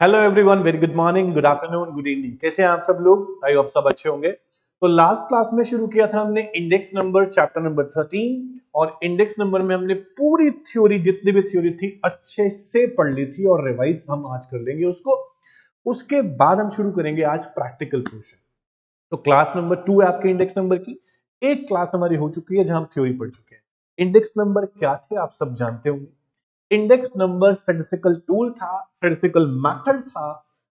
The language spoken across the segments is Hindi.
Hello everyone, very good morning, good afternoon, good evening. कैसे हैं आप सब लोग? आई होप सब अच्छे होंगे। तो लास्ट क्लास में शुरू किया था हमने इंडेक्स नंबर चैप्टर नंबर 13 और इंडेक्स नंबर में हमने पूरी थ्योरी, जितनी भी थ्योरी थी, अच्छे से पढ़ ली थी और रिवाइज हम आज कर लेंगे उसको। उसके बाद हम शुरू करेंगे आज प्रैक्टिकल पोर्शन। तो क्लास नंबर 2 है आपके इंडेक्स नंबर की। एक क्लास हमारी हो चुकी है जहां हम थ्योरी पढ़ चुके हैं। इंडेक्स नंबर क्या थे आप सब जानते होंगे। इंडेक्स नंबर स्टैटिस्टिकल टूल था, स्टैटिस्टिकल मेथड था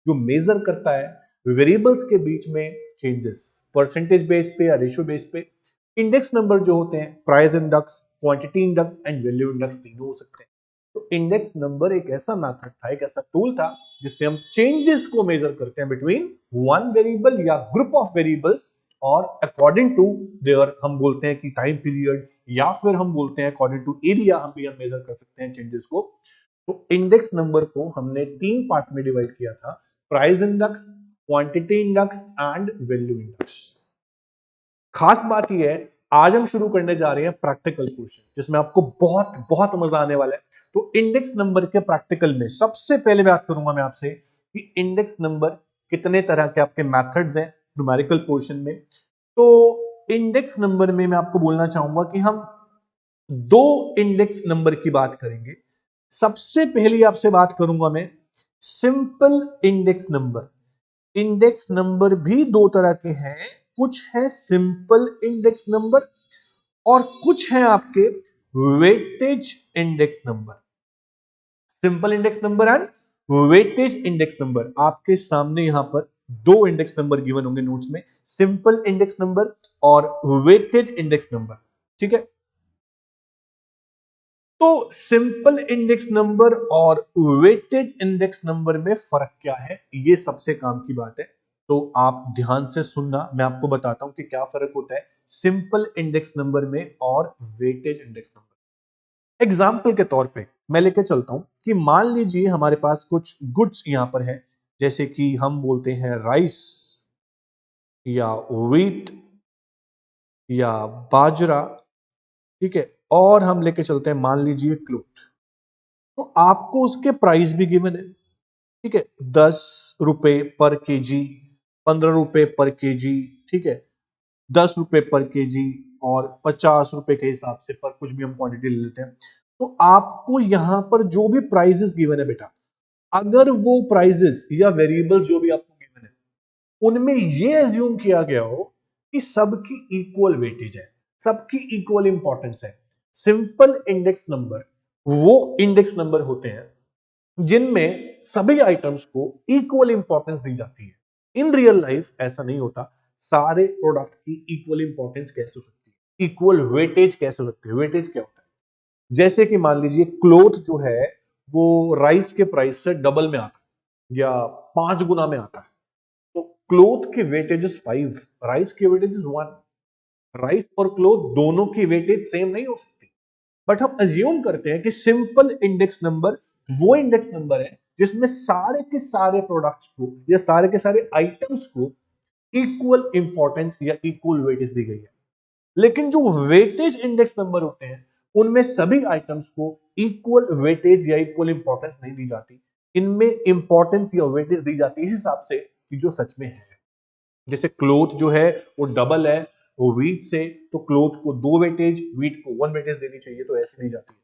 जो मेजर करता है वेरिएबल्स के बीच में चेंजेस, परसेंटेज बेस पे या रेशियो बेस पे। इंडेक्स नंबर जो होते हैं price index, quantity index and value index तीनों हो सकते हैं। तो इंडेक्स नंबर एक ऐसा मेथड था, एक ऐसा टूल था जिससे हम चेंजेस को मेजर करते हैं बिटवीन वन वेरिएबल या ग्रुप ऑफ वेरिएबल्स और अकॉर्डिंग टू देयर हम बोलते हैं कि टाइम पीरियड या फिर हम बोलते हैं अकॉर्डिंग टू एरिया हम भी हम मेजर कर सकते हैं चेंजेस को। तो इंडेक्स नंबर को हमने 3 पार्ट में डिवाइड किया था, price index, quantity index and value index. खास बात यह है, आज हम शुरू करने जा रहे हैं प्रैक्टिकल पोर्शन जिसमें आपको बहुत बहुत मजा आने वाला है। तो इंडेक्स नंबर के प्रैक्टिकल में सबसे पहले बात करूंगा मैं आपसे कि इंडेक्स नंबर कितने तरह के आपके मेथड्स हैं न्यूमेरिकल पोर्शन में। तो इंडेक्स नंबर में मैं आपको बोलना चाहूंगा कि हम दो इंडेक्स नंबर की बात करेंगे। सबसे पहली आपसे बात करूंगा मैं simple index number. Index number भी दो तरह के हैं, कुछ है सिंपल इंडेक्स नंबर और कुछ है आपके weightage index number. Simple index number and weightage index number. आपके सामने यहां पर दो इंडेक्स नंबर गिवन होंगे नोट्स में, सिंपल इंडेक्स नंबर और वेटेड इंडेक्स नंबर। ठीक है, तो सिंपल इंडेक्स नंबर और वेटेड इंडेक्स नंबर में फर्क क्या है, ये सबसे काम की बात है। तो आप ध्यान से सुनना, मैं आपको बताता हूं कि क्या फर्क होता है सिंपल इंडेक्स नंबर में और वेटेज इंडेक्स नंबर। एग्जाम्पल के तौर पे मैं लेके चलता हूं कि मान लीजिए हमारे पास कुछ गुड्स यहां पर है, जैसे कि हम बोलते हैं राइस या व्हीट या बाजरा। ठीक है, और हम लेके चलते हैं मान लीजिए क्लोथ। तो आपको उसके प्राइस भी गिवन है। ठीक है, 10 रुपए पर केजी, 15 रुपए पर केजी। ठीक है, 10 रुपए पर केजी और 50 रुपए के हिसाब से पर कुछ भी हम क्वांटिटी ले लेते हैं। तो आपको यहां पर जो भी प्राइजेस गिवन है बेटा, अगर वो प्राइजेस या वेरिएबल जो भी आपको गिवन है उनमें ये एज्यूम किया गया हो कि सबकी इक्वल वेटेज है, सबकी इक्वल इंपॉर्टेंस है। सिंपल इंडेक्स नंबर वो इंडेक्स नंबर होते हैं जिनमें सभी आइटम्स को इक्वल इंपॉर्टेंस दी जाती है। इन रियल लाइफ ऐसा नहीं होता। सारे प्रोडक्ट की इक्वल इंपॉर्टेंस कैसे हो सकती है, इक्वल वेटेज कैसे हो सकती है? वेटेज क्या होता है? जैसे कि मान लीजिए क्लोथ जो है वो राइस के प्राइस से डबल में आता है या 5 गुना में आता है। तो क्लोथ की वेटेज इज 5, राइस की वेटेज इज 1। राइस और क्लोथ दोनों की वेटेज सेम नहीं हो सकती, बट हम अज्यूम करते हैं कि सिंपल इंडेक्स नंबर वो इंडेक्स नंबर है जिसमें सारे के सारे प्रोडक्ट्स को या सारे के सारे आइटम्स को इक्वल इंपॉर्टेंस या इक्वल वेटेज दी गई है। लेकिन जो वेटेज इंडेक्स नंबर होते हैं उनमें सभी आइटम्स को इक्वल वेटेज या इक्वल इंपॉर्टेंस नहीं दी जाती। इनमें इंपॉर्टेंस या वेटेज दी जाती है इस हिसाब से कि जो सच में है। जैसे क्लोथ जो है वो डबल है वो व्हीट से, तो क्लोथ को 2 वेटेज, व्हीट को 1 वेटेज देनी चाहिए, तो ऐसे नहीं जाती है।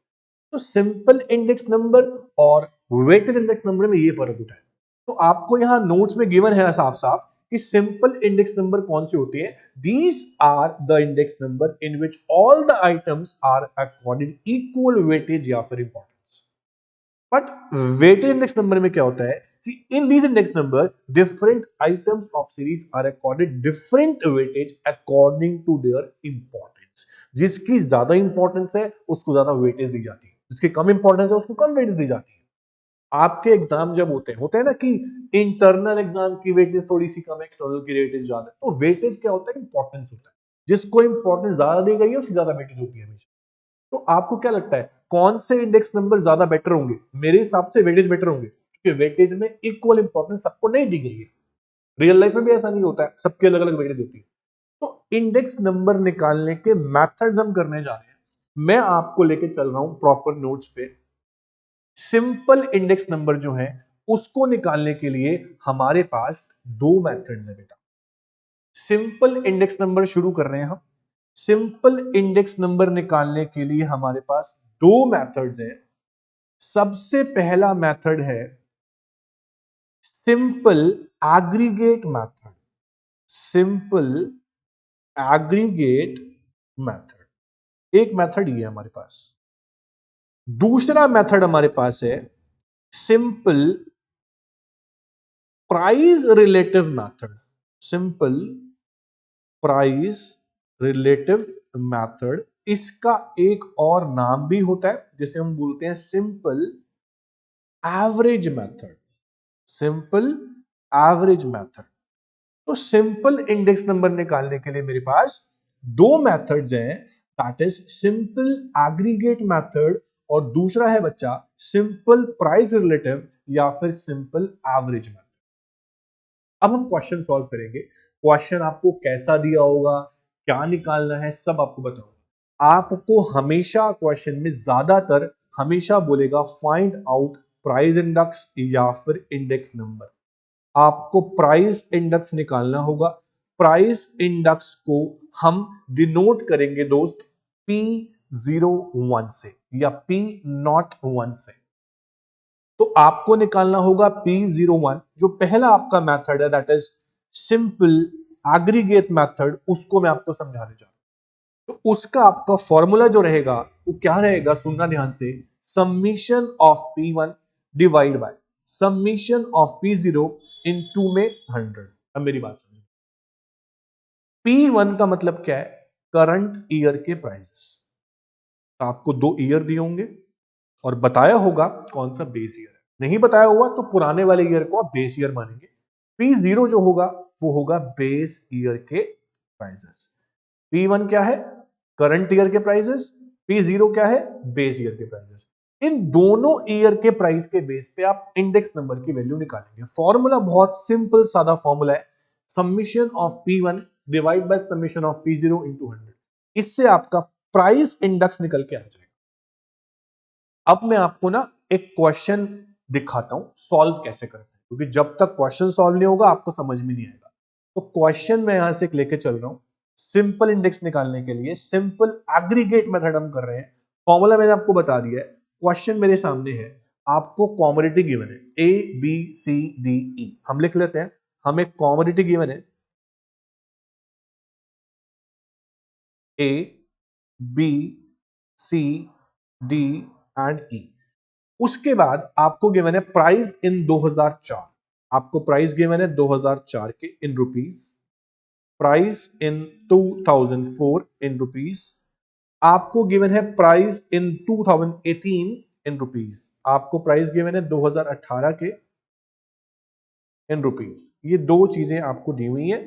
तो सिंपल इंडेक्स नंबर और वेटेज इंडेक्स नंबर में ये फर्क होता है। तो आपको यहां नोट्स में गिवन है साफ साफ कि सिंपल इंडेक्स नंबर कौन सी होती है। These are the index number in which all the items are according equal weightage या फिर importance. But weightage index number में क्या होता है कि in these index number different items of series are accorded different weightage according to their importance. जिसकी ज्यादा इंपॉर्टेंस है उसको ज्यादा वेटेज दी जाती है, जिसकी कम इंपॉर्टेंस है उसको कम वेटेज दी जाती है। आपके एग्जाम जब होते हैं ना कि इंटरनल एग्जाम की वेटेज थोड़ी सी कम है, एक्सटर्नल की वेटेज ज्यादा है। तो वेटेज क्या होता है? इंपॉर्टेंस होता है। जिसको इंपॉर्टेंस ज्यादा दी गई है उसकी ज्यादा वेटेज होती है हमेशा। तो आपको क्या लगता है कौन से इंडेक्स नंबर ज्यादा बेटर होंगे? मेरे हिसाब से वेटेज बेटर होंगे, क्योंकि वेटेज में इक्वल इंपॉर्टेंस सबको नहीं दी गई है। रियल लाइफ में भी ऐसा नहीं होता है, सबकी अलग अलग वेटेज होती है। तो इंडेक्स नंबर निकालने के मेथड्स हम करने जा रहे हैं। मैं आपको लेके चल रहा हूं प्रॉपर नोट्स पे। सिंपल इंडेक्स नंबर जो है उसको निकालने के लिए हमारे पास दो मेथड्स है बेटा। सिंपल इंडेक्स नंबर शुरू कर रहे हैं हम। सिंपल इंडेक्स नंबर निकालने के लिए हमारे पास दो मेथड्स हैं। सबसे पहला मेथड है simple aggregate method. Simple aggregate method, एक मेथड ये है हमारे पास। दूसरा मेथड हमारे पास है simple price relative method. Simple price relative method, इसका एक और नाम भी होता है जिसे हम बोलते हैं simple average method. Simple average method. तो सिंपल इंडेक्स नंबर निकालने के लिए मेरे पास दो मेथड्स हैं, that is simple aggregate method और दूसरा है बच्चा सिंपल प्राइस रिलेटिव या फिर सिंपल एवरेज मेथड। अब हम क्वेश्चन सॉल्व करेंगे। क्वेश्चन आपको कैसा दिया होगा, क्या निकालना है, सब आपको बताऊंगा। आपको हमेशा क्वेश्चन में ज्यादातर हमेशा बोलेगा फाइंड आउट प्राइस इंडेक्स या फिर इंडेक्स नंबर। आपको प्राइस इंडेक्स निकालना होगा। प्राइस इंडेक्स को हम डिनोट करेंगे दोस्त P01 से या P01 से। तो आपको निकालना होगा P01, जो पहला आपका मेथड है that is simple aggregate method, उसको मैं आपको समझाने जा रहा हूं। तो उसका आपका फॉर्मूला जो रहेगा वो क्या रहेगा, सुनना ध्यान से। Summation of P1 divide by summation of P0 इन 2 में 100। अब मेरी बात समझो। P1 का मतलब क्या है, करंट ईयर के प्राइसेस। आपको दो ईयर दिए होंगे और बताया होगा कौन सा बेस ईयर है। नहीं बताया हुआ तो पुराने वाले ईयर को आप बेस ईयर मानेंगे। P0 जो होगा वो होगा बेस ईयर के प्राइसेस। P1 क्या है, करंट ईयर के प्राइसेस। P0 क्या है, बेस ईयर के प्राइसेस। इन दोनों ईयर के प्राइस के बेस पे आप इंडेक्स नंबर की वैल्यू निकालेंगे। फॉर्मूला बहुत सिंपल सादा फॉर्मूला है, summation of P1 divide by summation of P0 into 100। इससे आपका प्राइस इंडेक्स निकल के आ जाएगा। अब मैं आपको ना एक क्वेश्चन दिखाता हूं सॉल्व कैसे करते हैं, क्योंकि जब तक क्वेश्चन सॉल्व नहीं होगा आपको समझ में नहीं आएगा। तो क्वेश्चन मैं यहां से लेके चल रहा हूं। सिंपल इंडेक्स निकालने के लिए सिंपल एग्रीगेट मेथड हम कर रहे हैं। फॉर्मूला मैंने आपको बता दिया है। क्वेश्चन मेरे सामने है, आपको कॉमोडिटी गिवन है ABCDE। हम लिख लेते हैं, हमें कॉमोडिटी गिवन है A B C D and E। उसके बाद आपको गिवन है प्राइस इन 2004। आपको प्राइस गिवन है 2004 के in rupees, price in 2004 in rupees. आपको गिवन है प्राइस इन 2018 इन रुपीस। आपको प्राइस गिवन है 2018 के इन रुपीस। ये दो चीजें आपको दी हुई है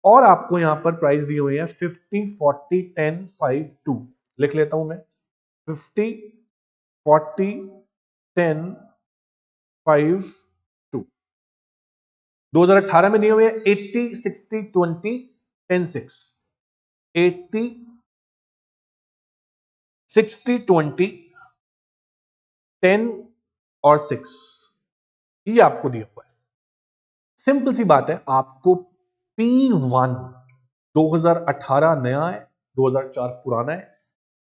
और आपको यहां पर प्राइस दी हुई है 50 40 10 5 2। लिख लेता हूं मैं 50 40 10 5 2। 2018 में दिए हुए हैं 80 60 20 10 6। 80 60 20 10 और 6, ये आपको दिया हुआ है। सिंपल सी बात है, आपको P1 2018 नया है, 2004 पुराना है।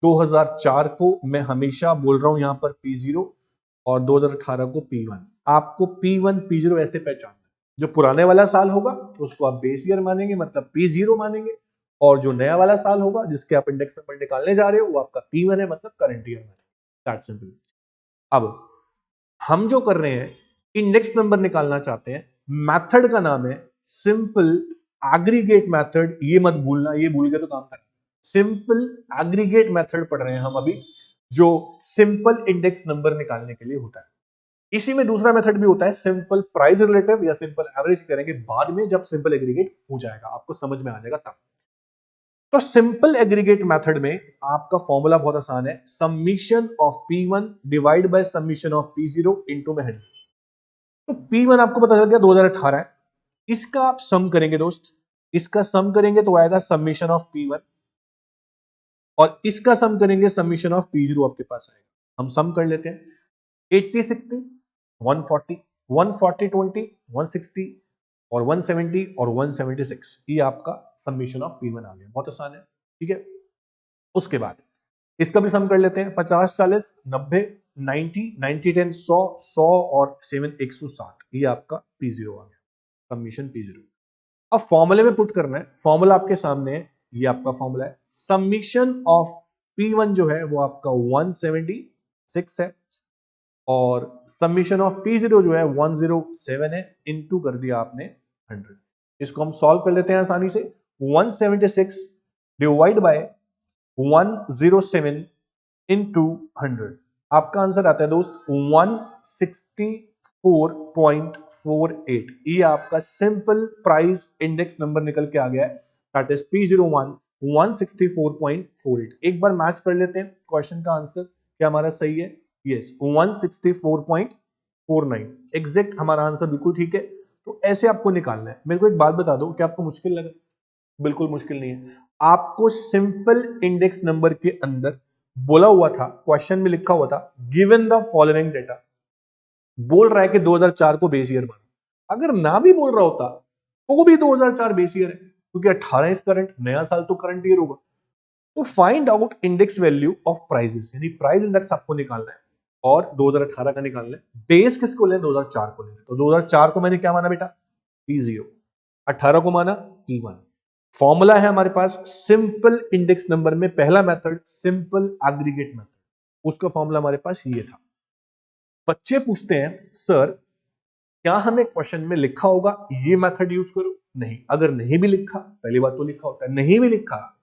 2004 को मैं हमेशा बोल रहा हूं यहां पर P0 और 2018 को P1। आपको P1 P0 ऐसे पहचानना है। जो पुराने वाला साल होगा उसको आप बेस ईयर मानेंगे, मतलब P0 मानेंगे, और जो नया वाला साल होगा जिसके आप इंडेक्स नंबर निकालने जा रहे हो वो आपका P1 है, मतलब करंट ईयर मानेंगे। That's simple. अब हम जो कर रहे हैं, इंडेक्स नंबर निकालना चाहते हैं। मेथड का नाम है सिंपल एग्रीगेट मेथड। ये मत भूलना, ये भूल गए तो काम करना। सिंपल एग्रीगेट मेथड पढ़ रहे हैं हम अभी, जो सिंपल इंडेक्स नंबर निकालने के लिए होता है। इसी में दूसरा मेथड भी होता है सिंपल प्राइस रिलेटिव या सिंपल एवरेज, करेंगे बाद में जब सिंपल एग्रीगेट हो जाएगा, आपको समझ में आ जाएगा तब। तो सिंपल एग्रीगेट मेथड में आपका फॉर्मूला बहुत आसान है, summation of P1 divide by summation of P0 into में 100। तो P1 आपको पता चल गया 2018 है, इसका आप सम करेंगे दोस्त। इसका सम करेंगे तो आएगा समीशन ऑफ P1 और इसका सम करेंगे समीशन ऑफ P0 आपके पास आएगा। हम सम कर लेते हैं 80 60 140 140 20 160 और 170 और 176, ये आपका समीशन ऑफ P1 आ गया। बहुत आसान है, ठीक है। उसके बाद इसका भी सम कर लेते हैं। 50 40 90 90 90 10 100 100 और 7 160, ये आपका P0 आ गया, समीशन P0। अब फॉर्मूले में पुट करना है, फॉर्मूला आपके सामने है, ये आपका फॉर्मूला है। समीशन ऑफ P1 जो है वो आपका 176 है और समीशन ऑफ P0 जो है 107 है, इनटू कर दिया आपने 100। इसको हम सॉल्व कर लेते हैं आसानी से। 176 डिवाइड बाय 107 इनटू 100, आपका आंसर आता है दोस्त 164.48। ये आपका सिंपल प्राइस इंडेक्स नंबर निकल के आ गया है, दैट इज P01 164.48। एक बार मैच कर लेते हैं क्वेश्चन का आंसर, क्या हमारा सही है? यस, 164.49 एग्जैक्ट हमारा आंसर, बिल्कुल ठीक है। तो ऐसे आपको निकालना है। मेरे को एक बात बता दो, क्या आपको मुश्किल लगा? बिल्कुल मुश्किल नहीं है। आपको सिंपल इंडेक्स नंबर के अंदर बोला हुआ था, क्वेश्चन में लिखा हुआ था, गिवन द फॉलोइंग डेटा, बोल रहा है कि 2004 को बेस ईयर मानो। अगर ना भी बोल रहा होता तो भी 2004 बेस ईयर है, क्योंकि 18 इज करंट, नया साल तो करंट ईयर होगा। तो find out index value of prices, यानी प्राइस इंडेक्स आपको निकालना है और 2018 का निकालना है। बेस किसको लें? 2004 को लेंगे। तो 2004 को मैंने क्या माना बेटा? P0। 18 को माना P1। फॉर्मूला है हमारे पास सिंपल इंडेक्स नंबर में, पहला मेथड सिंपल एग्रीगेट मेथड, उसका फॉर्मूला हमारे पास ये था। बच्चे पूछते हैं सर क्या हमें क्वेश्चन में लिखा होगा ये मेथड यूज करो? नहीं। अगर नहीं भी लिखा, पहली बात तो लिखा होता है, नहीं भी लिखा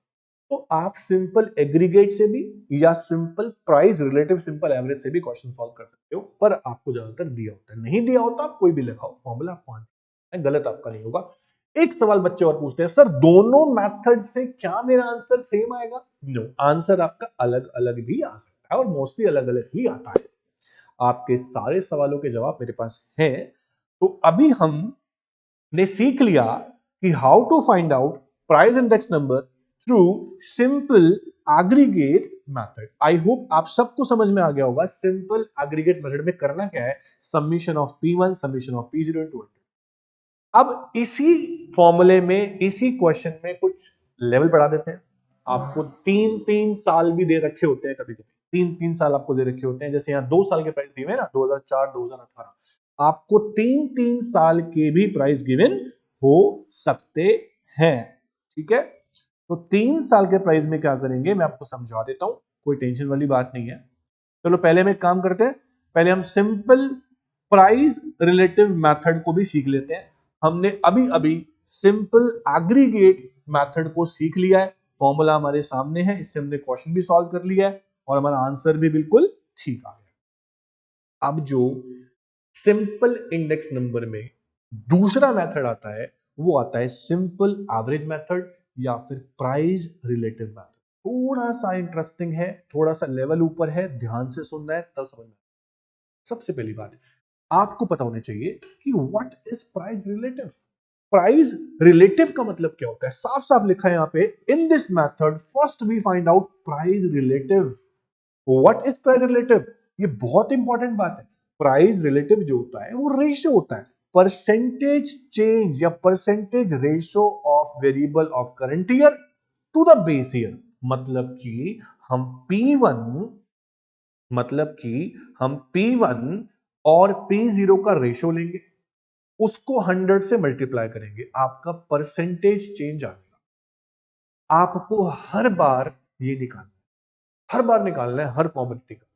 तो आप सिंपल एग्रीगेट से भी या simple price relative simple average से भी क्वेश्चन सॉल्व कर सकते हो, पर आपको ज्यादातर दिया होता है। नहीं दिया होता आप कोई भी लिखाओ, फॉर्मूला आपको आंसर गलत आपका नहीं होगा। एक सवाल बच्चे और पूछते हैं सर दोनों मेथड से क्या मेरा आंसर सेम आएगा? नो, आंसर आपका अलग अलग भी आ सकता है और मोस्टली अलग अलग ही आता है। आपके सारे सवालों के जवाब मेरे पास हैं। तो अभी हमने सीख लिया कि how to find out price index number through simple aggregate method. I hope आप सबको समझ में आ गया होगा सिंपल एग्रीगेट मेथड में करना क्या है, summation of P1 summation of P0 into 100। अब इसी फॉर्मूले में, इसी क्वेश्चन में कुछ लेवल बढ़ा देते हैं। आपको 3-3 साल भी दे रखे होते हैं, कभी कभी 3-3 साल आपको दे रखे होते हैं। जैसे यहाँ 2 साल के प्राइस दिए हुए हैं ना, 2004 2018, आपको 3-3 साल के भी प्राइस गिवन हो सकते हैं, ठीक है। तो 3 साल के प्राइस में क्या करेंगे मैं आपको समझा देता हूं, कोई टेंशन वाली बात नहीं है। चलो पहले हम एक काम करते हैं, पहले हम सिंपल प्राइस रिलेटिव मेथड को भी सीख लेते हैं। हमने अभी अभी सिंपल एग्रीगेट मेथड को सीख लिया है, फॉर्मूला हमारे सामने है, इससे हमने क्वेश्चन भी सॉल्व कर लिया है और हमारा आंसर भी बिल्कुल ठीक आ गया। अब जो सिंपल इंडेक्स नंबर में दूसरा मेथड आता है, वो आता है सिंपल एवरेज मेथड या फिर प्राइस रिलेटिव मेथड। थोड़ा सा इंटरेस्टिंग है, थोड़ा सा लेवल ऊपर है, ध्यान से सुनना है तब समझना है। सबसे पहली बात आपको पता होनी चाहिए कि what is price relative. Price relative का मतलब क्या होता है? साफ साफ लिखा है यहां पे, in this method first we find out price relative. What is price relative? ये बहुत इंपॉर्टेंट बात है। प्राइस रिलेटिव जो होता है वो रेशियो होता है, परसेंटेज चेंज या percentage ratio of variable of current year to the base year. मतलब कि हम P1 मतलब कि हम P1 और P0 का रेशियो लेंगे, उसको 100 से मल्टीप्लाई करेंगे, आपका परसेंटेज चेंज आ गया। आपको हर बार ये निकालना है, हर बार निकालना है, हर कॉमोडिटी का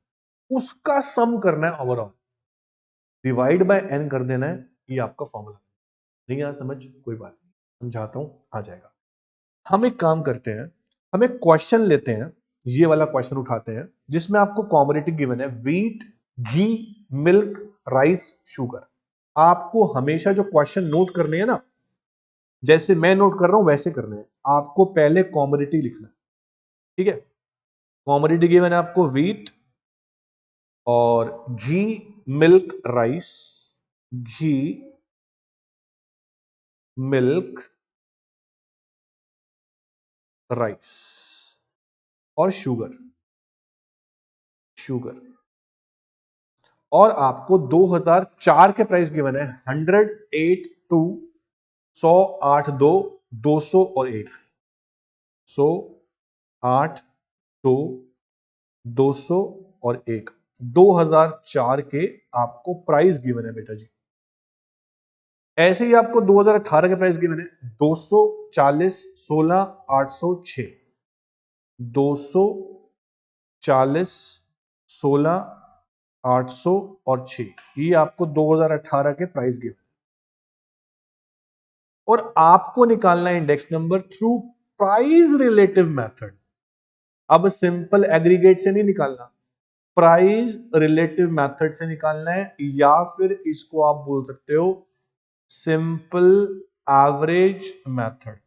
उसका सम करना है ओवरऑल, डिवाइड बाय n कर देना है। ये आपका फॉर्मूला नहीं आया समझ? कोई बात नहीं, समझाता हूं, आ जाएगा। हम एक काम करते हैं, हम एक क्वेश्चन लेते हैं, ये वाला क्वेश्चन उठाते हैं जिसमें आपको कॉमोडिटी गिवन है, व्हीट, घी, मिल्क, राइस, शुगर। आपको हमेशा जो क्वेश्चन नोट करने हैं ना, जैसे मैं नोट कर रहा हूं वैसे करने हैं। आपको पहले कॉमोडिटी लिखना है, ठीक है। कॉमोडिटी गिवन है आपको व्हीट और घी, मिल्क, राइस, घी, मिल्क, राइस और शुगर, शुगर। और आपको 2004 के प्राइस गिवन है 100, 8, 2, 100, 8, 2, 200 और 1, 100, 8, 2, 200 और 1, 2004 के आपको प्राइस गिवन है बेटा जी। ऐसे ही आपको 2018 के प्राइस गिवन है 240, 16, 806, 240, 16, 800 और 6, ये आपको 2018 के प्राइस गिवन और आपको निकालना है index number through price relative method. अब सिंपल एग्रीगेट से नहीं निकालना, प्राइस रिलेटिव मेथड से निकालना है, या फिर इसको आप बोल सकते हो सिंपल एवरेज मेथड।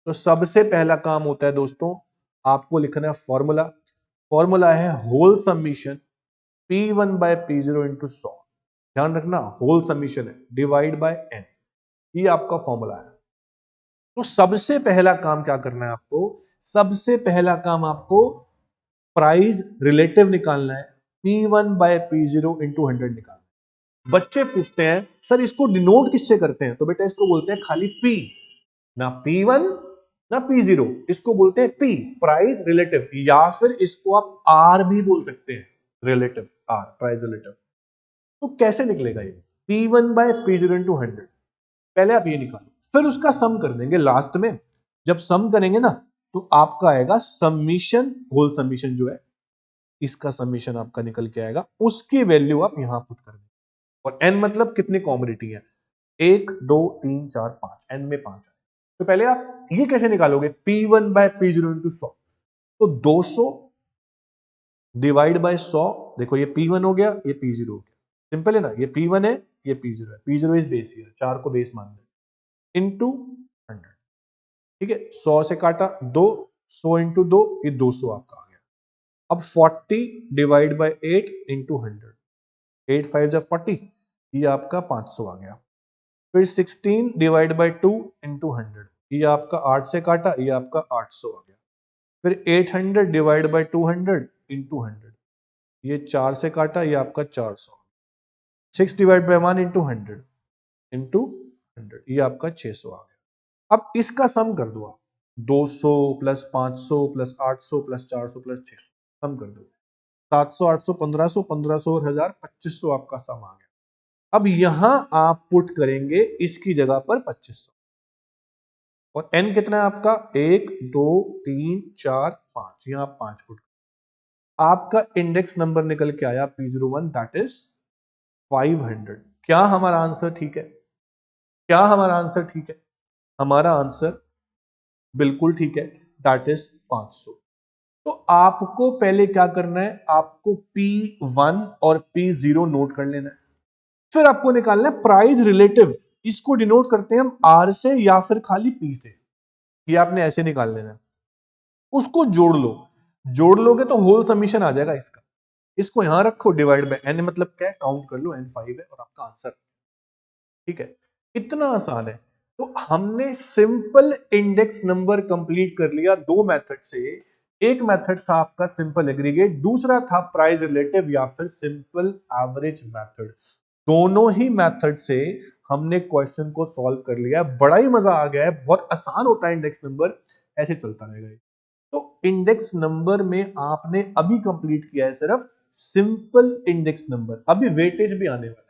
तो सबसे पहला काम होता है दोस्तों, आपको लिखना है फॉर्मूला। फॉर्मूला है whole summation P1 by P0 into 100। ध्यान रखना होल समीशन है, डिवाइड बाय n, ये आपका फॉर्मूला है। तो सबसे पहला काम क्या करना है आपको, सबसे पहला काम आपको प्राइस रिलेटिव निकालना है, P1 बाय P0 इंटू 100 निकालना है। बच्चे पूछते हैं सर इसको डिनोट किससे करते हैं, तो बेटा इसको बोलते हैं खाली P, ना P1 ना P0, इसको बोलते हैं P, प्राइस रिलेटिव, या फिर इसको आप R भी बोल सकते हैं, रिलेटिव R, प्राइस रिलेटिव। तो कैसे निकलेगा ये P1 बाय P0 इंटू 100, पहले आप ये निकालो, फिर उसका सम कर देंगे लास्ट में। जब सम करेंगे ना तो आपका आएगा समीशन, होल समीशन जो है इसका समीशन आपका निकल के आएगा, उसकी वैल्यू आप यहां पुट कर देंगे। और n मतलब कितने कॉमोडिटी है, 1, 2, 3, 4, 5, n में 5 है। तो पहले आप ये कैसे निकालोगे, P1 बाय P0 इंटू 100, तो 200 डिवाइड बाय 100, देखो ये P1 हो गया, ये P0 हो गया, सिंपल है ना, ये P1 है, ये P0 है, P0 इज बेस ईयर, 4 को बेस मान लें, इंटू 100, ठीक है, 100 से काटा 2, 100 इंटू 2, ये 200 आपका आ गया। अब 40 डिवाइड बाय 8 इंटू 100, 8 5 जा 40, ये आपका 500 आ गया। फिर 16 डिवाइड बाय 2 इंटू 100, ये आपका 8 से काटा, ये आपका 800 आ गया। फिर 800 डिवाइड बाय 200 इंटू 100, ये 4 से काटा, ये आपका 400। 6 डिवाइड बाय 1 इंटू 100 इंटू 100, ये आपका 600 आ गया। अब इसका सम कर दो आप, 200 प्लस 500 प्लस 800 प्लस 400 प्लस 600, सम कर दो, 700, 800, 1500, 1500 और 1000, 2500 आपका सम आ गया। अब यहां आप पुट करेंगे इसकी जगह पर 2500, और n कितना है आपका, 1, 2, 3, 4, 5, यहां 5 पुट, आपका इंडेक्स नंबर निकल के आया P01, दैट इज 500। क्या हमारा आंसर ठीक है, क्या हमारा आंसर ठीक है, हमारा आंसर बिल्कुल ठीक है, दैट इज 500। तो आपको पहले क्या करना है, आपको P1 और P0 नोट कर लेना है, फिर आपको निकालना है प्राइस रिलेटिव, इसको डिनोट करते हैं हम R से या फिर खाली P से, ये आपने ऐसे निकाल लेना है। उसको जोड़ लो, जोड़ लोगे तो होल समीशन आ जाएगा इसका, इसको यहां रखो, डिवाइड बाय n, मतलब क्या है, काउंट कर लो, n 5 है और आपका आंसर, ठीक है, इतना आसान है। तो हमने सिंपल इंडेक्स नंबर कंप्लीट कर लिया दो मेथड से, एक मेथड था आपका सिंपल एग्रीगेट, दूसरा था प्राइस रिलेटिव या फिर सिंपल एवरेज मेथड। दोनों ही मेथड से हमने क्वेश्चन को सॉल्व कर लिया, बड़ा ही मजा आ गया है, बहुत आसान होता है इंडेक्स नंबर, ऐसे चलता रहेगा। तो इंडेक्स नंबर में आपने अभी कंप्लीट किया है सिर्फ सिंपल इंडेक्स नंबर, अभी वेटेज भी आने वाला है।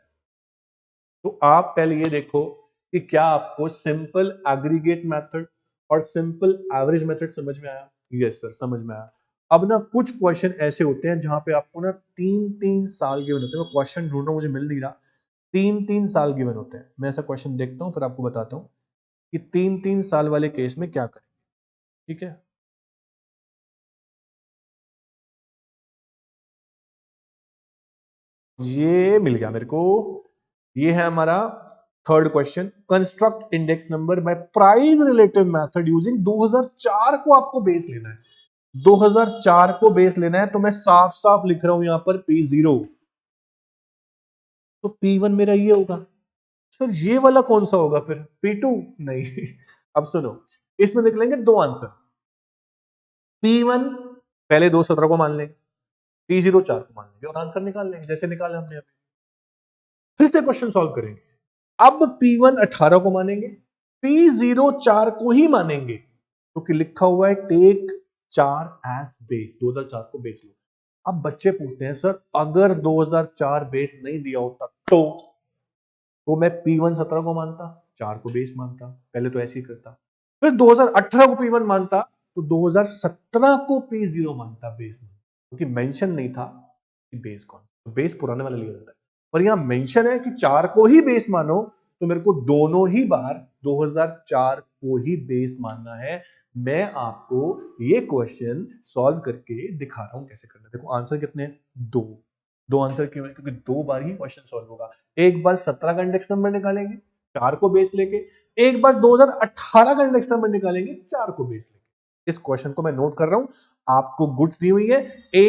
तो आप पहले ये देखो कि क्या आपको सिंपल एग्रीगेट मेथड और सिंपल एवरेज मेथड समझ में आया। यस सर, समझ में आया। अब ना कुछ क्वेश्चन ऐसे होते हैं जहां पे आपको ना 3-3 साल गिवन होते हैं, मैं क्वेश्चन ढूंढ रहा हूं, मुझे मिल नहीं रहा, 3-3 साल गिवन होते हैं। मैं ऐसा क्वेश्चन देखता हूं फिर आपको बताता हूं कि 3-3 साल वाले केस में क्या करें, ठीक है। ये मिल गया मेरे को, ये है हमारा third question, construct index number by price relative method using 2004 को आपको बेस लेना है, 2004 को बेस लेना है, तो मैं साफ साफ लिख रहा हूं यहां पर P0, तो P1 मेरा ये होगा। सर ये वाला कौन सा होगा फिर, P2? नहीं अब सुनो, इसमें निकलेंगे दो आंसर, P1 पहले 217 को मान लें, P04 को मान लेंगे और आंसर निकाल लेंगे जैसे निकाले हमने अभी। फिर से क्वेश्चन सॉल्व करेंगे। अब P1 18 को मानेंगे, P04 को ही मानेंगे क्योंकि लिखा हुआ है टेक 4 एज बेस, 2004 को बेस लो। अब बच्चे पूछते हैं सर अगर 2004 बेस नहीं दिया होता तो मैं P1 17 को मानता, 4 को बेस मानता, पहले तो ऐसे ही करता। फिर 2018 को P1 मानता तो 2017 को P0 मानता बेस में, क्योंकि मेंशन नहीं था कि बेस कौन, तो बेस पुराने वाला लिया जाता है। पर यहां मेंशन है कि 4 को ही बेस मानो, तो मेरे को दोनों ही बार 2004 को ही बेस मानना है। मैं आपको ये क्वेश्चन सॉल्व करके दिखा रहा हूं कैसे करना। देखो आंसर कितने हैं, दो आंसर क्यों है, क्योंकि दो बार ही क्वेश्चन सॉल्व होगा। एक बार 17 का इंडेक्स नंबर निकालेंगे 4 को बेस लेके, एक बार 2018 का इंडेक्स नंबर निकालेंगे 4 को बेस लेके। इस क्वेश्चन को मैं नोट कर रहा हूं, आपको गुड्स दी हुई है A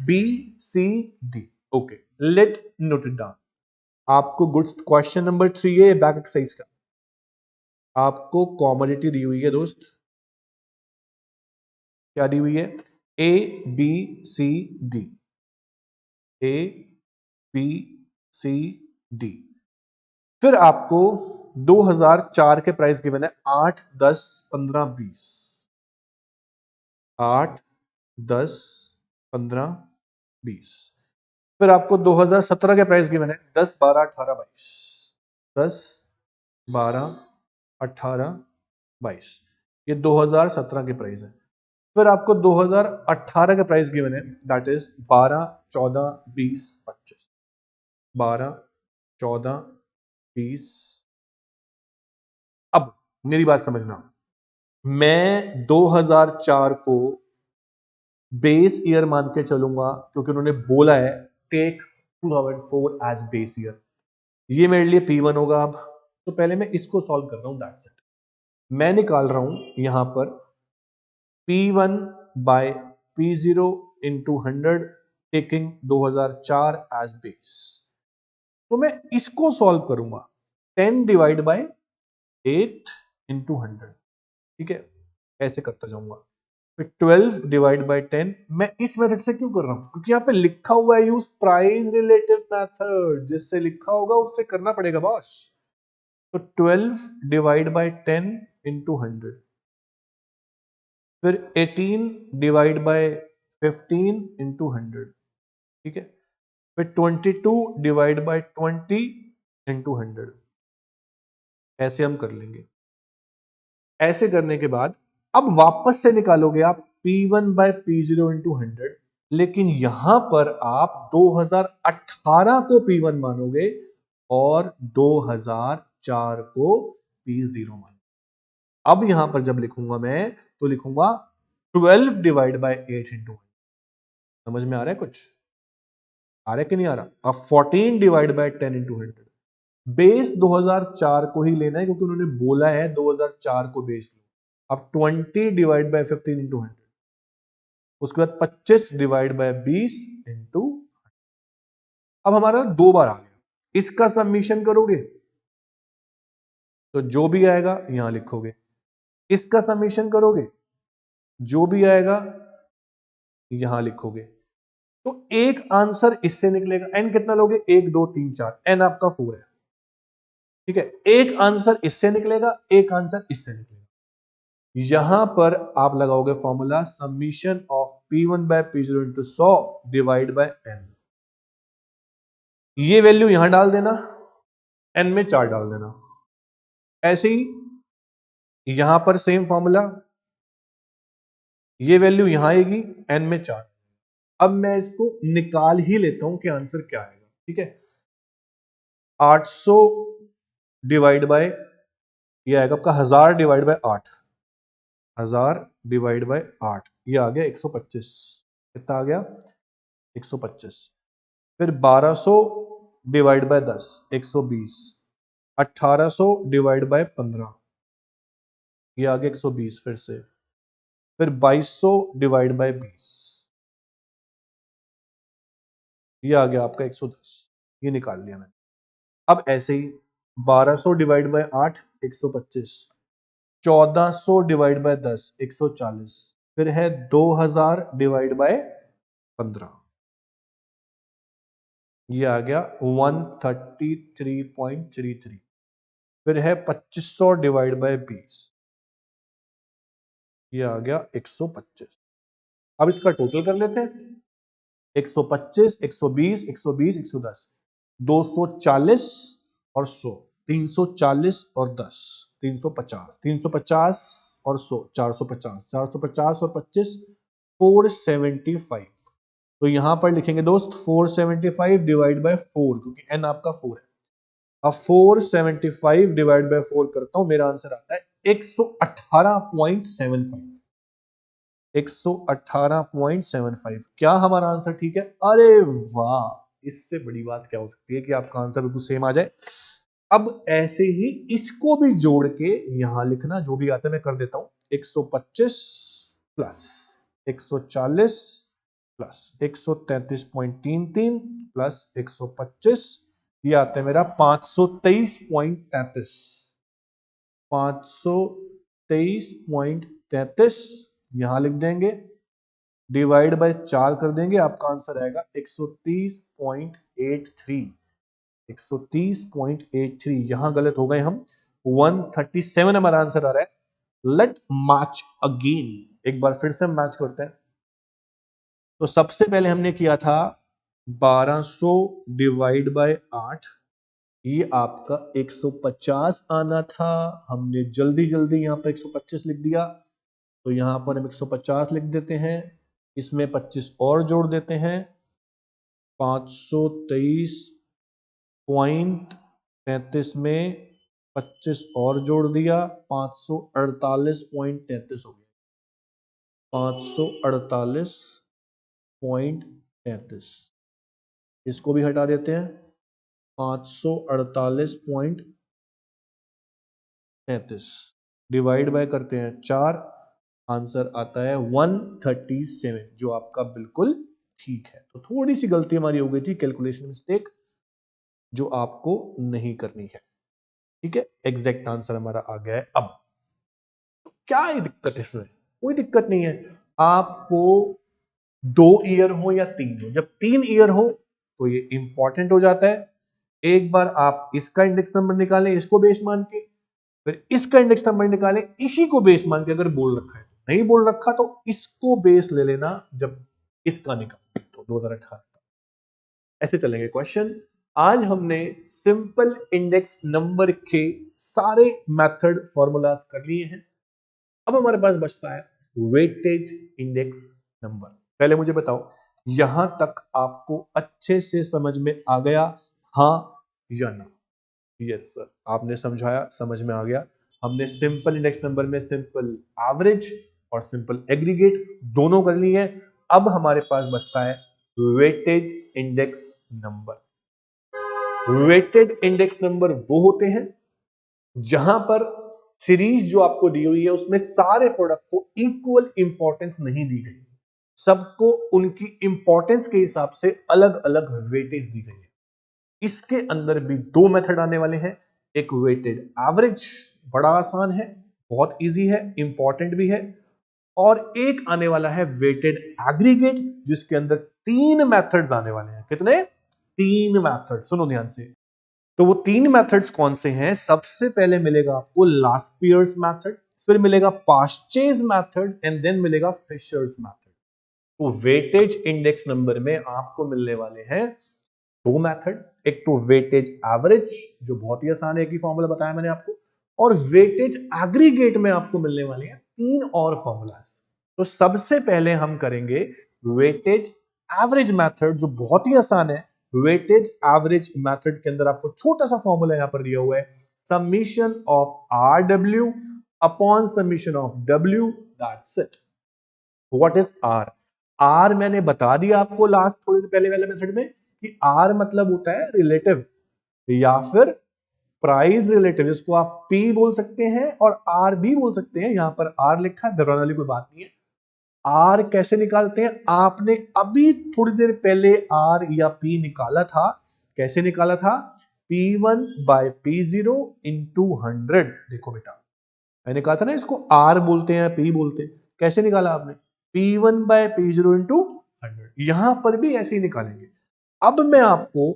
B C D। Okay, let note it down. आपको गुड्स क्वेश्चन नंबर 3 है बैक एक्सरसाइज का, आपको कॉमोडिटी दी हुई है दोस्त। क्या दी हुई है, A B C D, A B C D। फिर आपको 2004 के प्राइस गिवन है 8 10 15 20, 8 10 15 20। फिर आपको 2017 के प्राइस गिवन है 10 12 18 22, 10 12 18 22। ये 2017 के प्राइस है। फिर आपको 2018 के प्राइस गिवन है, दैट इज 12 14 20 25, 12 14 20। अब मेरी बात समझना, मैं 2004 को बेस ईयर मान के चलूंगा क्योंकि उन्होंने बोला है टेक 2004 एज बेस ईयर। ये मेरे लिए P1 होगा। अब तो पहले मैं इसको सॉल्व कर रहा हूं, दैट्स इट। मैं निकाल रहा हूं यहां पर P1 by P0 into 100 taking 2004 as base. तो मैं इसको सॉल्व करूंगा 10 डिवाइड बाय 8 इंटू 100, ठीक है, ऐसे करता जाऊंगा। फिर 12 डिवाइड बाय 10। मैं इस मेथड से क्यों कर रहा हूं, क्योंकि यहां पे लिखा हुआ है यूज प्राइस रिलेटेड मेथड, जिससे लिखा होगा उससे करना पड़ेगा बॉस। तो 12 डिवाइड बाय 10 इंटू 100, फिर 18 डिवाइड बाय 15 इंटू 100, ठीक है, फिर 22 डिवाइड बाय 20 इंटू 100। ऐसे हम कर लेंगे। ऐसे करने के बाद अब वापस से निकालोगे आप P1 बाय P0 इंटू 100, लेकिन यहां पर आप 2018 को P1 मानोगे और 2004 को P0 मानोगे। अब यहां पर जब लिखूंगा मैं तो लिखूंगा 12 डिवाइड बाय 8 इंटू 100। समझ में आ रहा है कुछ, आ रहा है कि नहीं आ रहा? अब 14 डिवाइड बाय 10 इंटू 100। बेस 2004 को ही लेना है क्योंकि उन्होंने बोला है 2004 को बेस लो। अब 20 डिवाइड बाय 15 इंटू 100, उसके बाद 25 डिवाइड बाय 20 इंटू। अब हमारा दो बार आ गया। इसका सबमिशन करोगे तो जो भी आएगा यहां लिखोगे, इसका सबमिशन करोगे जो भी आएगा यहां लिखोगे। तो एक आंसर इससे निकलेगा। एन कितना लोगे, 1 2 3 4, एन आपका 4 है, ठीक है। एक आंसर इससे निकलेगा, एक आंसर इससे निकलेगा। यहां पर आप लगाओगे formula submission of P1 by P0 into 100 divide by n. ये वैल्यू यहां डाल देना, एन में 4 डाल देना। ऐसे ही यहां पर सेम फॉर्मूला, ये वैल्यू यहां आएगी, एन में 4। अब मैं इसको निकाल ही लेता हूं कि आंसर क्या आएगा, ठीक है। 800 डिवाइड बाय, ये आएगा आपका 1000 डिवाइड बाय 8, 1000 डिवाइड बाय 8, ये आ गया 125। कितना आ गया, 125। फिर 1200 डिवाइड बाय 10, 120। 1800 डिवाइड बाय 15, ये आ गया 120 फिर से। फिर 2200 डिवाइड बाय 20, ये आ गया आपका 110। ये निकाल लिया मैंने। अब ऐसे ही 1200 डिवाइड बाय 8, 125। 1400 divide by 10, 140। फिर है 2000 डिवाइड बाय 15, ये आ गया 133.33। फिर है 2500 डिवाइड बाय 20, ये आ गया 125। अब इसका टोटल कर लेते हैं। 125, 120, 120, 110, 240 और 100, 340 और 10, 350, 350 और 100, 450, 450 और 25, 475। तो यहां पर लिखेंगे दोस्त 475 डिवाइड बाय 4, क्योंकि n आपका 4 है। अब 475 डिवाइड बाय 4 करता हूं, मेरा आंसर आता है 118.75। 118.75। क्या हमारा आंसर ठीक है? अरे वाह, इससे बड़ी बात क्या हो सकती है कि आपका आंसर बिल्कुल सेम आ जाए। अब ऐसे ही इसको भी जोड़ के यहां लिखना, जो भी आता है मैं कर देता हूं। 125 प्लस 140 प्लस 133.33 प्लस 125, ये आता है मेरा 523.33। 523.33 यहां लिख देंगे, डिवाइड बाय 4 कर देंगे, आपका आंसर आएगा 130.83। 130.83, यहां गलत हो गए हम। 137 हमारा आंसर आ रहा है। लेट मैच अगेन, एक बार फिर से मैच करते हैं। तो सबसे पहले हमने किया था 1200 डिवाइड बाय 8, ये आपका 150 आना था। हमने जल्दी जल्दी यहां पर 125 लिख दिया, तो यहां पर हम 150 लिख देते हैं, इसमें 25 और जोड़ देते हैं, 523.33 में 25 और जोड़ दिया, 548.33 हो गया। 548.33, इसको भी हटा देते हैं। 548.33 डिवाइड बाय करते हैं 4, आंसर आता है 137, जो आपका बिल्कुल ठीक है। तो थोड़ी सी गलती हमारी हो गई थी, कैलकुलेशन मिस्टेक, जो आपको नहीं करनी है। ठीक है, एग्जैक्ट आंसर हमारा आ गया है। अब तो क्या है दिक्कत है इसमें? कोई दिक्कत नहीं है। आपको 2 ईयर हो या 3 हो, जब 3 ईयर हो तो ये इंपॉर्टेंट हो जाता है। एक बार आप इसका इंडेक्स नंबर निकालें इसको बेस मान के, फिर इसका इंडेक्स नंबर निकालें इसी को बेस मान के। अगर बोल रखा है, नहीं बोल रखा तो इसको बेस ले लेना जब इसका निकाल, तो 2018 ऐसे चलेंगे क्वेश्चन। आज हमने सिंपल इंडेक्स नंबर के सारे मेथड फॉर्मूलाज कर लिए हैं। अब हमारे पास बचता है वेटेज इंडेक्स नंबर। पहले मुझे बताओ, यहां तक आपको अच्छे से समझ में आ गया, हां या ना? यस सर, आपने समझाया, समझ में आ गया। हमने सिंपल इंडेक्स नंबर में सिंपल एवरेज और सिंपल एग्रीगेट दोनों कर ली है। अब हमारे पास बचता है weightage index number. Weighted index number वो होते हैं जहां पर सीरीज जो आपको दी हुई है उसमें सारे प्रोडक्ट को इक्वल इंपॉर्टेंस नहीं दी गई, सबको उनकी इंपॉर्टेंस के हिसाब से अलग अलग वेटेज दी गई है। इसके अंदर भी 2 मेथड आने वाले हैं। एक वेटेड एवरेज, बड़ा आसान है, बहुत इजी है, इंपॉर्टेंट भी है। और एक आने वाला है वेटेड एग्रीगेट, जिसके अंदर 3 मेथड्स आने वाले हैं। कितने? 3 मेथड, सुनो ध्यान से। तो वो 3 मेथड्स कौन से हैं? सबसे पहले मिलेगा आपको लास्ट पियर्स मेथड, फिर मिलेगा पास्चेज मेथड एंड देन मिलेगा फिशर्स मेथड। तो वेटेज इंडेक्स नंबर में आपको मिलने वाले हैं 2 मेथड। एक तो वेटेज एवरेज, जो बहुत ही आसान है, एक ही फॉर्मूला बताया मैंने आपको, और वेटेज एग्रीगेट में आपको मिलने वाले हैं 3 और फॉर्मूलाज। तो सबसे पहले हम करेंगे वेटेज एवरेज मेथड, जो बहुत ही आसान है। वेटेज एवरेज मेथड के अंदर आपको छोटा सा फॉर्मूला यहां पर दिया हुआ है, summation of R W upon summation of W, that's it. What is R? R मैंने बता दिया आपको लास्ट थोड़ी देर पहले वाले मेथड में कि आर मतलब होता है रिलेटिव या फिर प्राइस रिलेटिव, जिसको आप पी बोल सकते हैं और आर भी बोल सकते हैं। यहां पर आर लिखा है, घबराने वाली कोई बात नहीं है। आर कैसे निकालते हैं? आपने अभी थोड़ी देर पहले आर या पी निकाला था। कैसे निकाला था? P1 by P0 into 100। देखो बेटा, मैंने कहा था ना इसको आर बोलते हैं, पी बोलते हैं। कैसे निकाला आपने? P1 by P0 into 100। यहां पर भी ऐसे ही निकालेंगे। अब मैं आपको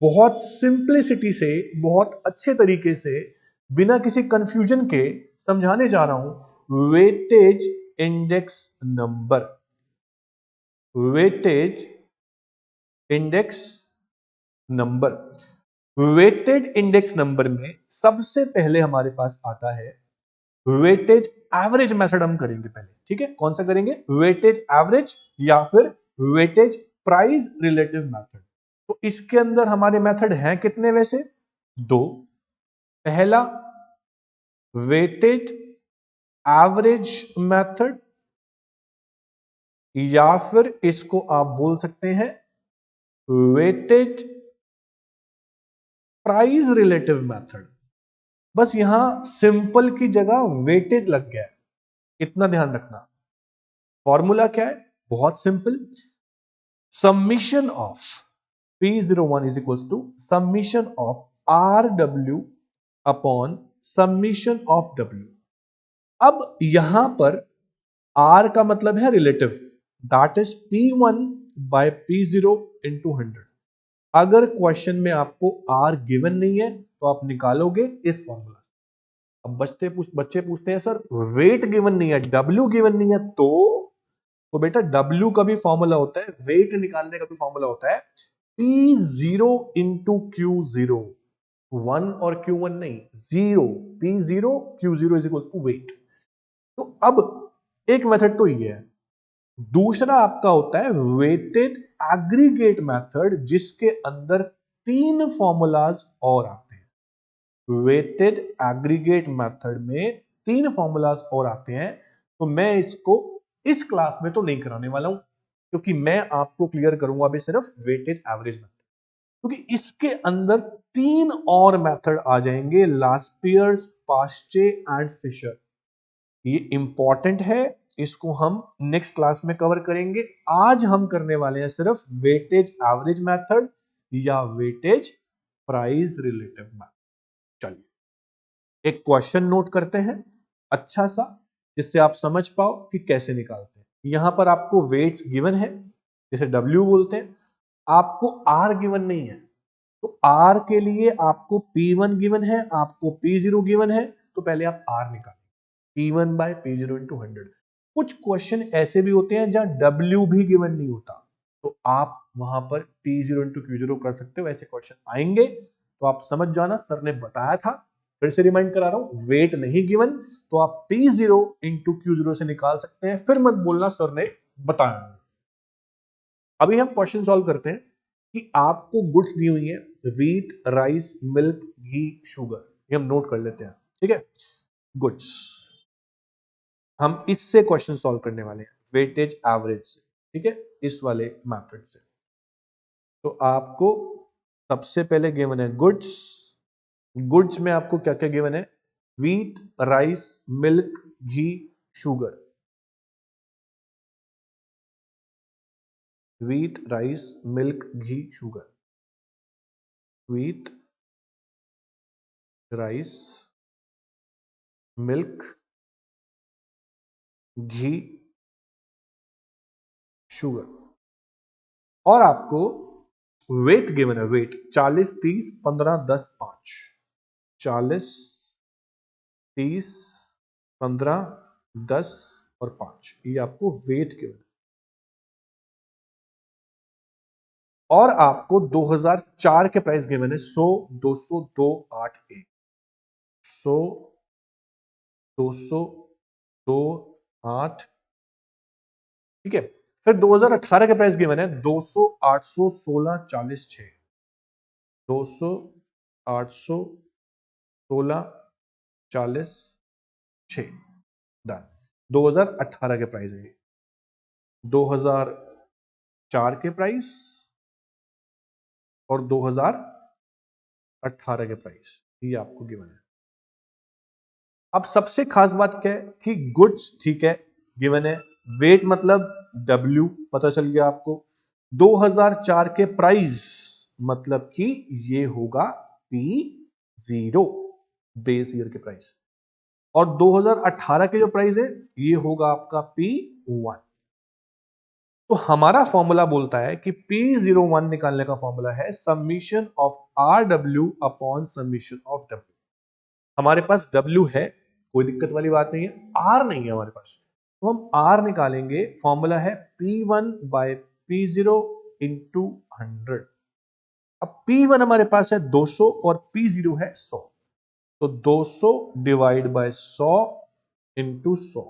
बहुत सिंप्लिसिटी से, बहुत अच्छे तरीके से, बिना किसी कंफ्यूजन के समझाने जा रहा हूं weightage index number. Weightage index number, weighted index number में सबसे पहले हमारे पास आता है वेटेज एवरेज मेथड। हम करेंगे पहले, ठीक है? कौन सा करेंगे? वेटेज एवरेज या फिर वेटेज प्राइस रिलेटिव मेथड। तो इसके अंदर हमारे मेथड हैं कितने? वैसे दो। पहला वेटेज एवरेज मेथड, या फिर इसको आप बोल सकते हैं वेटेज प्राइस रिलेटिव मेथड। बस यहां सिंपल की जगह वेटेज लग गया है, इतना ध्यान रखना। फॉर्मूला क्या है? बहुत simple, summation of P01 is equals to summation of RW upon summation of W। अब यहां पर R का मतलब है relative, that is P1 by P0 into 100। अगर क्वेश्चन में आपको R गिवन नहीं है तो आप निकालोगे इस फॉर्मूला से। अब बच्चे पूछते हैं सर वेट गिवन नहीं है, W गिवन नहीं है, तो बेटा W का भी फॉर्मूला होता है, वेट निकालने का भी फॉर्मूला होता है P0 इंटू Q0। 1 और Q1 नहीं, 0। P0 Q0 is equal to wait. तो अब एक मेथड तो ये है, दूसरा आपका होता है वेटेड एग्रीगेट मेथड, जिसके अंदर तीन फॉर्मूलाज और आते हैं। वेटेड एग्रीगेट मेथड में तीन फॉर्मूलाज और आते हैं। तो मैं इसको इस क्लास में तो नहीं कराने वाला हूं, क्योंकि मैं आपको क्लियर करूंगा अभी सिर्फ वेटेज एवरेज मेथड, क्योंकि इसके अंदर तीन और मेथड आ जाएंगे, लास्पियर्स, पास्चे एंड फिशर। ये इंपॉर्टेंट है, इसको हम नेक्स्ट क्लास में कवर करेंगे। आज हम करने वाले हैं सिर्फ वेटेज एवरेज मेथड या वेटेज प्राइस रिलेटिव मेथड। चलिए एक क्वेश्चन नोट करते हैं अच्छा सा, जिससे आप समझ पाओ कि कैसे निकालते हैं। यहां पर आपको वेट्स गिवन है, जैसे W बोलते हैं, आपको R गिवन नहीं है। तो R के लिए आपको P1 गिवन है, आपको P0 गिवन है, तो पहले आप R निकालें, P1 by P0 into 100। कुछ क्वेश्चन ऐसे भी होते हैं जहां W भी गिवन नहीं होता, तो आप वहां पर P0 into Q0 कर सकते हो। ऐसे क्वेश्चन आएंगे तो आप समझ जाना, सर ने बताया था, फिर से रिमाइंड करा रहा हूं, वेट नहीं गिवन तो आप P0 into Q0 से निकाल सकते हैं, फिर मत बोलना सर ने बताया नहीं। अभी हम क्वेश्चन सॉल्व करते हैं कि आपको गुड्स दी हुई है, व्हीट, राइस, मिल्क, घी, शुगर, ये हम नोट कर लेते हैं, ठीक है? गुड्स, हम इससे क्वेश्चन सॉल्व करने वाले हैं वेटेज एवरेज से, ठीक है, इस वाले मेथड से। तो आपको सबसे पहले गिवन है गुड्स। गुड्स में आपको क्या क्या गिवन है? व्हीट, राइस, मिल्क, घी, शुगर। व्हीट, राइस, मिल्क, घी, शुगर। व्हीट, राइस, मिल्क, घी, शुगर। और आपको वेट गिवन है, वेट 40, 30, 15, 10, 5। 40, 30, 15, 10 और 5, ये आपको वेट गिवन है। और आपको 2004 के प्राइस गिवन है 100, 200, 2, 8, 1। 100, 200, 2, 8, ठीक है। फिर 2018 के प्राइस गिवन है 200, 800, 16, 40, 6। 200, 800, 16, 40, 6। डन। 2018 के प्राइस है, 2004 के प्राइस और 2018 के प्राइस, ये आपको गिवन है। अब सबसे खास बात क्या है कि गुड्स, ठीक है, गिवन है, वेट मतलब W पता चल गया आपको, 2004 के प्राइस मतलब कि ये होगा P0, बेस ईयर के प्राइस, और 2018 के जो प्राइस है ये होगा आपका P1। तो हमारा फॉर्मूला बोलता है कि P01 निकालने का फॉर्मूला है summation of RW upon summation of W। हमारे पास W है, कोई दिक्कत वाली बात नहीं है, R नहीं है हमारे पास, तो हम R निकालेंगे। फॉर्मूला है P1 बाय P0 इंटू 100। अब P1 हमारे पास है 200 और P0 है 100, तो 200 डिवाइड बाय 100 इंटू 100,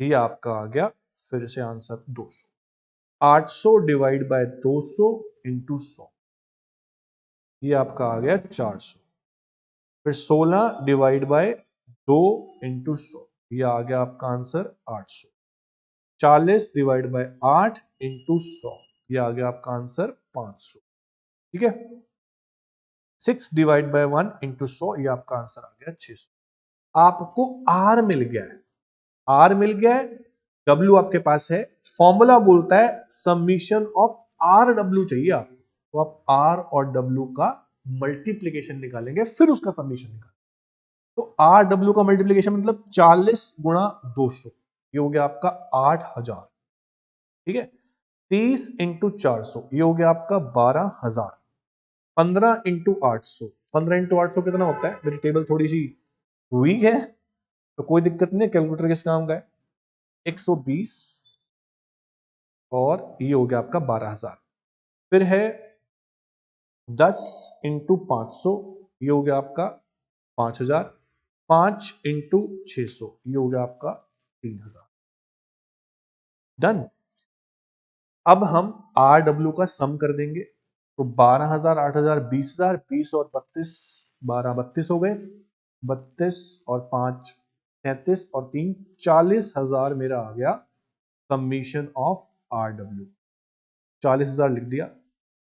ये आपका आ गया फिर से आंसर 200। 800 डिवाइड बाय 200 इंटू 100, ये आपका आ गया 400। फिर 16 डिवाइड बाय 2 इंटू 100, ये आ गया आपका आंसर 800। 40 डिवाइड बाय 8 इंटू 100, ये आ गया आपका आंसर 500। ठीक है, 6 डिवाइड बाय 1 इंटू 100, ये आपका आंसर आ गया 600। आपको R मिल गया है, R मिल गया है, W आपके पास है। फॉर्मूला बोलता है समीशन ऑफ RW चाहिए आपको, तो आप R और W का मल्टीप्लीकेशन निकालेंगे, फिर उसका समीशन निकालेंगे। तो RW का मल्टीप्लीकेशन मतलब 40 गुणा 200, ये हो गया आपका 8000। ठीक है, 30 इंटू 400, ये हो गया आपका 12000। 15 इंटू 800, 15 इंटू 800 कितना होता है? मेरी टेबल थोड़ी सी वीक है तो कोई दिक्कत नहीं, कैलकुलेटर किस काम का है, 120 और ये हो गया आपका 12000। फिर है 10 इंटू 500, ये हो गया आपका 5000। 5 इंटू 600, ये हो गया आपका 3000। डन। अब हम RW का सम कर देंगे, तो 12000, 8000, 20000, 20 और 32, 12 32 हो गए, 32 और 5 33 और 3 40000 मेरा आ गया समीशन ऑफ RW। 40000 लिख दिया।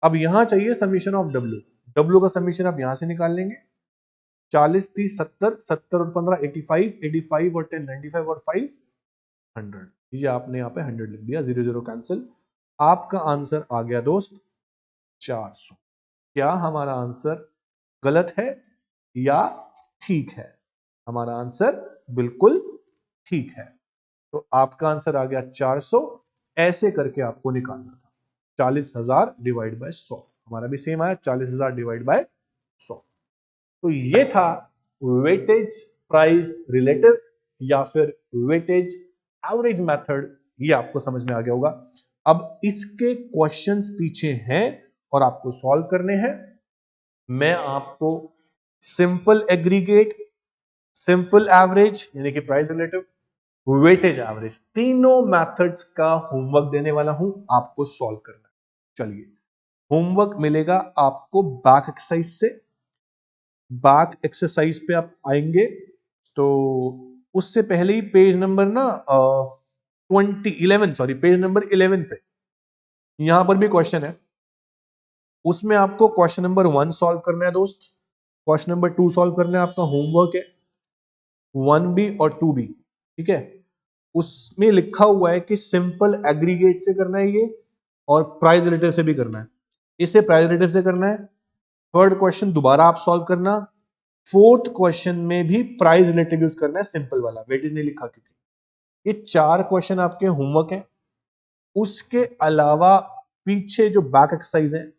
अब यहां चाहिए समीशन ऑफ W का समीशन आप यहां से निकाल लेंगे। 40 30 70, 70 और 15 85, 85 और 10 95 और 5 100, ये आपने यहाँ पे 100 लिख दिया, 0 0 कैंसिल। आपका आंसर आ गया दोस्त 400। क्या हमारा आंसर गलत है या ठीक है? हमारा आंसर बिल्कुल ठीक है। तो आपका आंसर आ गया 400। ऐसे करके आपको निकालना था, 40000 डिवाइड बाय 100। हमारा भी सेम आया, 40000 डिवाइड बाय 100। तो ये था वेटेज प्राइस रिलेटिव या फिर वेटेज एवरेज मेथड, ये आपको समझ में आ गया होगा। अब इसके क्वेश्चंस पीछे हैं और आपको सॉल्व करने हैं। मैं आपको सिंपल एग्रीगेट, सिंपल एवरेज यानी कि प्राइस रिलेटिव, वेटेज एवरेज, तीनों मेथड्स का होमवर्क देने वाला हूं, आपको सॉल्व करना है। चलिए, होमवर्क मिलेगा आपको बैक एक्सरसाइज से। बैक एक्सरसाइज पे आप आएंगे तो उससे पहले ही पेज नंबर ना 11 सॉरी पेज नंबर 11 पे यहां पर भी क्वेश्चन है, उसमें आपको क्वेश्चन नंबर 1 सॉल्व करना है दोस्त, क्वेश्चन नंबर 2 सॉल्व करना है, आपका होमवर्क है 1B और 2B। ठीक है, उसमें लिखा हुआ है कि सिंपल एग्रीगेट से करना है ये, और प्राइस रिलेटिव से भी करना है। इसे प्राइस रिलेटिव से करना है। थर्ड क्वेश्चन दोबारा आप सॉल्व करना। फोर्थ क्वेश्चन में भी प्राइस रिलेटिव यूज करना है, सिंपल वाला, वेटेज नहीं लिखा क्योंकि। ये 4 क्वेश्चन आपके होमवर्क हैं। उसके अलावा पीछे जो बैक एक्सरसाइज है,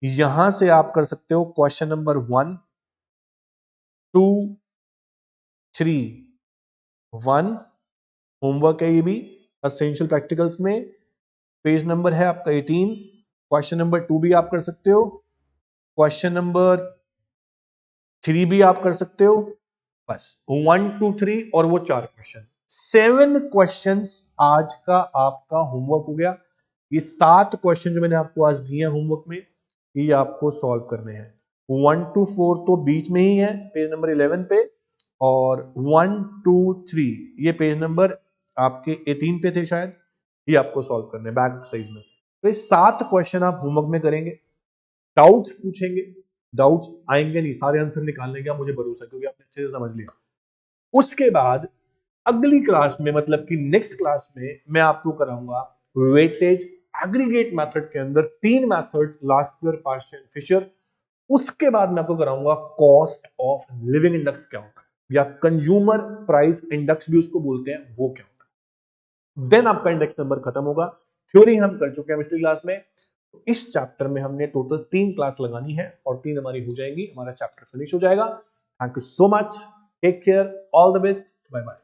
यहां से आप कर सकते हो क्वेश्चन नंबर 1 2 3 1, होमवर्क है ये भी एसेंशियल प्रैक्टिकल्स में। पेज नंबर है आपका 18। क्वेश्चन नंबर 2 भी आप कर सकते हो, क्वेश्चन नंबर 3 भी आप कर सकते हो। बस 1 2 3 और वो 4 क्वेश्चन, 7 क्वेश्चंस आज का आपका होमवर्क हो गया। ये 7 क्वेश्चन जो मैंने आपको आज दिए हैं होमवर्क में, ये आपको सॉल्व करने हैं। 1 to 4 तो बीच में ही है पेज नंबर 11 पे, और 1 2 3 ये पेज नंबर आपके 18 पे थे शायद, ये आपको सॉल्व करने हैं बैक साइज में। तो ये 7 क्वेश्चन आप होमवर्क में करेंगे। डाउट्स पूछेंगे, डाउट्स आएंगे नहीं, सारे आंसर निकालने का मुझे भरोसा है क्योंकि आपने अच्छे से समझ लिया। उसके बाद अगली क्लास में, मतलब कि नेक्स्ट क्लास में, मैं आपको कराऊंगा वेटेज एग्रीगेट मेथड के अंदर 3 मेथड्स, लास्पियर, पार्शियल, फिशर। उसके बाद मैं आपको कराऊंगा कॉस्ट ऑफ लिविंग इंडेक्स क्या होता है, या कंज्यूमर प्राइस इंडेक्स भी उसको बोलते हैं, वो क्या होता है। देन आपका इंडेक्स नंबर खत्म होगा। थ्योरी हम कर चुके हैं केमिस्ट्री क्लास में। इस चैप्टर में हमने टोटल 3 क्लास लगानी है और 3 हमारी हो जाएंगी, हमारा चैप्टर फिनिश हो जाएगा। Thank you so much, take care, all the best, bye bye.